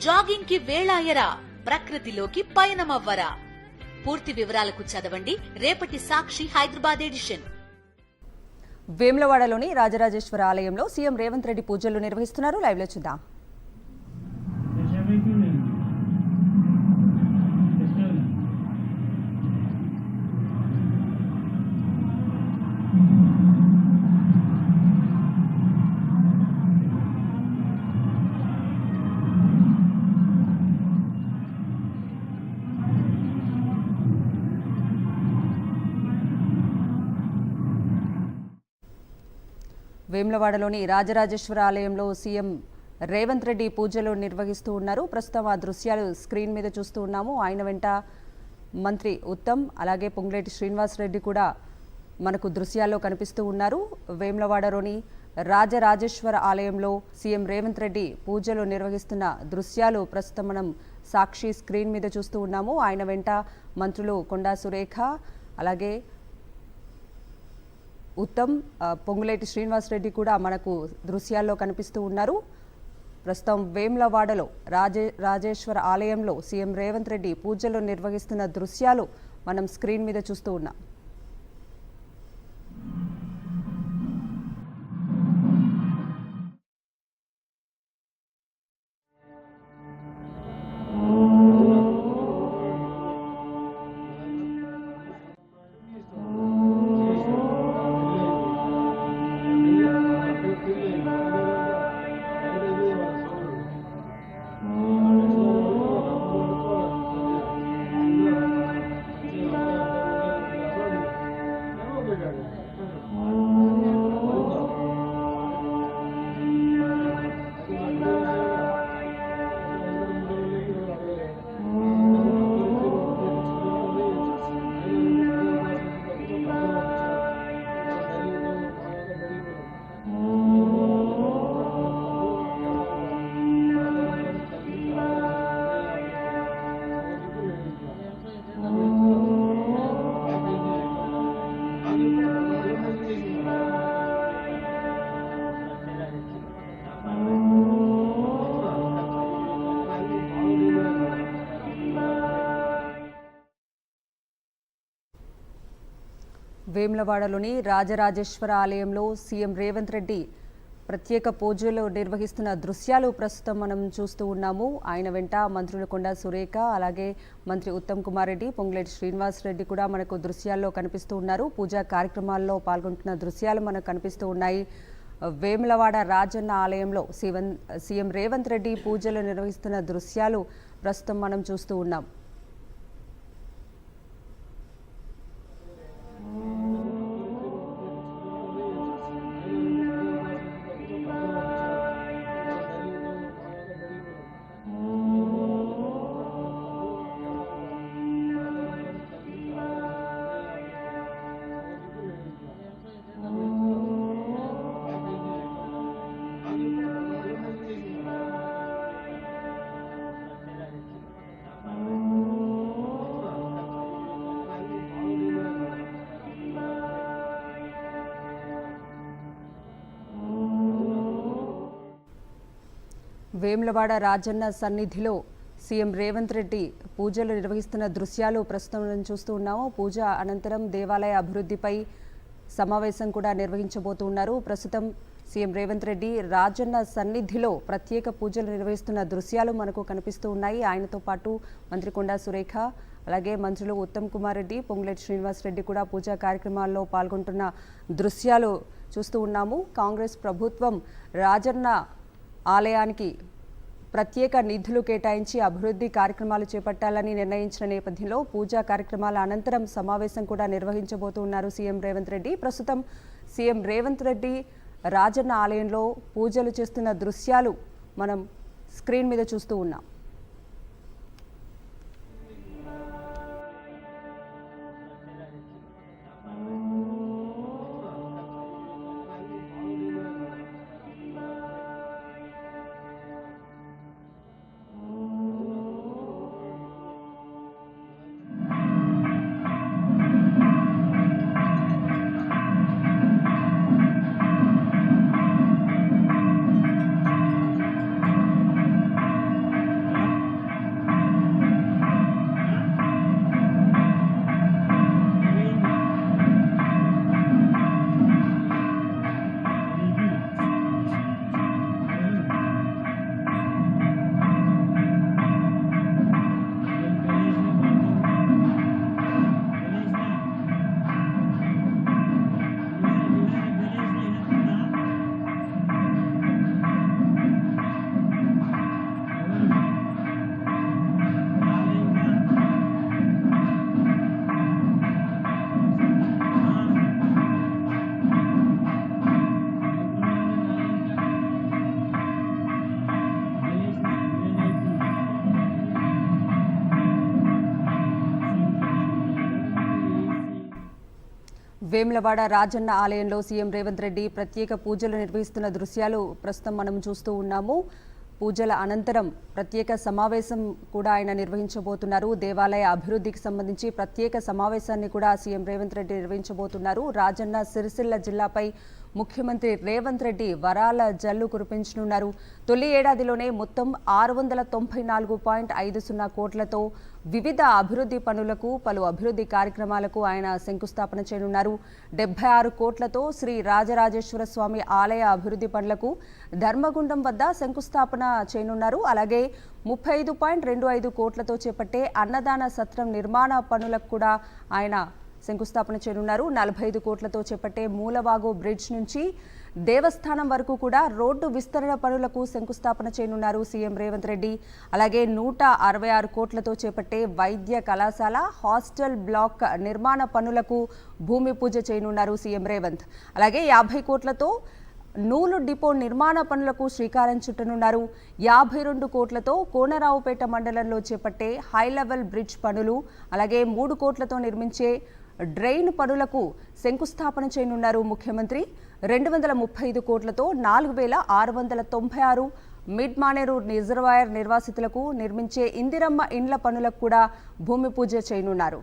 Jogging కి వేళాయరా, ప్రకృతిలోకి పయనమవ్వరా. పూర్తి వివరాలకు చదవండి రేపటి సాక్షి హైదరాబాద్ ఎడిషన్. వేములవాడలోని రాజరాజేశ్వర ఆలయంలో సీఎం రేవంత్ రెడ్డి పూజలు నిర్వహిస్తున్నారు. లైవ్ లో చూద్దాం. వేములవాడలోని రాజరాజేశ్వర ఆలయంలో సీఎం రేవంత్ రెడ్డి పూజలు నిర్వహిస్తూ ఉన్నారు. ప్రస్తుతం ఆ దృశ్యాలు స్క్రీన్ మీద చూస్తూ ఉన్నాము. ఆయన వెంట మంత్రి ఉత్తమ్ అలాగే పొంగులేటి శ్రీనివాసరెడ్డి కూడా మనకు దృశ్యాల్లో కనిపిస్తూ ఉన్నారు. వేములవాడలోని రాజరాజేశ్వర ఆలయంలో సీఎం రేవంత్ రెడ్డి పూజలు నిర్వహిస్తున్న దృశ్యాలు ప్రస్తుతం మనం సాక్షి స్క్రీన్ మీద చూస్తూ ఉన్నాము. ఆయన వెంట మంత్రులు కొండా సురేఖ అలాగే ఉత్తమ్, పొంగులేటి శ్రీనివాసరెడ్డి కూడా మనకు దృశ్యాల్లో కనిపిస్తూ ఉన్నారు. ప్రస్తుతం వేములవాడలో రాజేశ్వర ఆలయంలో సీఎం రేవంత్ రెడ్డి పూజలు నిర్వహిస్తున్న దృశ్యాలు మనం స్క్రీన్ మీద చూస్తూ ఉన్నాం. వేములవాడలోని రాజరాజేశ్వర ఆలయంలో సీఎం రేవంత్ రెడ్డి ప్రత్యేక పూజలు నిర్వహిస్తున్న దృశ్యాలు ప్రస్తుతం మనం చూస్తూ ఉన్నాము. ఆయన వెంట మంత్రులు కొండా సురేఖ అలాగే మంత్రి ఉత్తమ్ కుమార్ రెడ్డి, పొంగులేటి శ్రీనివాసరెడ్డి కూడా మనకు దృశ్యాల్లో కనిపిస్తూ ఉన్నారు. పూజా కార్యక్రమాల్లో పాల్గొంటున్న దృశ్యాలు మనకు కనిపిస్తూ ఉన్నాయి. వేములవాడ రాజన్న ఆలయంలో సీఎం రేవంత్ రెడ్డి పూజలు నిర్వహిస్తున్న దృశ్యాలు ప్రస్తుతం మనం చూస్తూ ఉన్నాం. వేములవాడ రాజన్న సన్నిధిలో సీఎం రేవంత్ రెడ్డి పూజలు నిర్వహిస్తున్న దృశ్యాలు ప్రస్తుతం చూస్తూ ఉన్నాము. పూజ అనంతరం దేవాలయ అభివృద్ధిపై సమావేశం కూడా నిర్వహించబోతున్నారు. ప్రస్తుతం సీఎం రేవంత్ రెడ్డి రాజన్న సన్నిధిలో ప్రత్యేక పూజలు నిర్వహిస్తున్న దృశ్యాలు మనకు కనిపిస్తూ ఉన్నాయి. ఆయనతో పాటు మంత్రి కొండా సురేఖ అలాగే మంత్రులు ఉత్తమ్ కుమార్ రెడ్డి, పొంగులేటి శ్రీనివాసరెడ్డి కూడా పూజా కార్యక్రమాల్లో పాల్గొంటున్న దృశ్యాలు చూస్తూ ఉన్నాము. కాంగ్రెస్ ప్రభుత్వం రాజన్న ఆలయానికి ప్రత్యేక నిధులు కేటాయించి అభివృద్ధి కార్యక్రమాలు చేపట్టాలని నిర్ణయించిన నేపథ్యంలో పూజా కార్యక్రమాల అనంతరం సమావేశం కూడా నిర్వహించబోతున్నారు సీఎం రేవంత్ రెడ్డి. ప్రస్తుతం సీఎం రేవంత్ రెడ్డి రాజన్న ఆలయంలో పూజలు చేస్తున్న దృశ్యాలు మనం స్క్రీన్ మీద చూస్తూ ఉన్నాం. వేములవాడ రాజన్న ఆలయంలో సీఎం రేవంత్ రెడ్డి ప్రత్యేక పూజలు నిర్వహిస్తున్న దృశ్యాలు ప్రస్తుతం మనం చూస్తూ ఉన్నాము. పూజల అనంతరం ప్రత్యేక సమావేశం కూడా ఆయన నిర్వహించబోతున్నారు. దేవాలయ అభివృద్ధికి సంబంధించి ప్రత్యేక సమావేశాన్ని కూడా సీఎం రేవంత్ రెడ్డి నిర్వహించబోతున్నారు. రాజన్న సిరిసిల్ల జిల్లాపై ముఖ్యమంత్రి రేవంత్ రెడ్డి వరాల జల్లు కురిపించనున్నారు. తొలి ఏడాదిలోనే మొత్తం 694.50 కోట్లతో వివిధ అభివృద్ధి పనులకు పలు అభివృద్ధి కార్యక్రమాలకు ఆయన శంకుస్థాపన చేయనున్నారు. 76 కోట్లతో శ్రీ రాజరాజేశ్వర స్వామి ఆలయ అభివృద్ధి పనులకు ధర్మగుండం వద్ద శంకుస్థాపన చేయనున్నారు. అలాగే 35.25 కోట్లతో చేపట్టే అన్నదాన సత్రం నిర్మాణ పనులకు కూడా ఆయన శంకుస్థాపన చేయనున్నారు. 45 కోట్లతో చేపట్టే మూలవాగు బ్రిడ్జ్ నుంచి దేవస్థానం వరకు కూడా రోడ్డు విస్తరణ పనులకు శంకుస్థాపన చేయనున్నారు సీఎం రేవంత్ రెడ్డి. అలాగే 166 కోట్లతో చేపట్టే వైద్య కళాశాల హాస్టల్ బ్లాక్ నిర్మాణ పనులకు భూమి పూజ చేయనున్నారు సీఎం రేవంత్. అలాగే 50 కోట్లతో నూలు డిపో నిర్మాణ పనులకు శ్రీకారం చుట్టనున్నారు. 52 కోట్లతో కోనరావుపేట మండలంలో చేపట్టే హై లెవెల్ బ్రిడ్జ్ పనులు, అలాగే 3 కోట్లతో నిర్మించే డ్రైన్ పనులకు శంకుస్థాపన చేయనున్నారు ముఖ్యమంత్రి. 235 కోట్లతో 4696 మిడ్ మానేరు రిజర్వాయర్ నిర్వాసితులకు నిర్మించే ఇందిరమ్మ ఇండ్ల పనులకు కూడా భూమి పూజ చేయనున్నారు.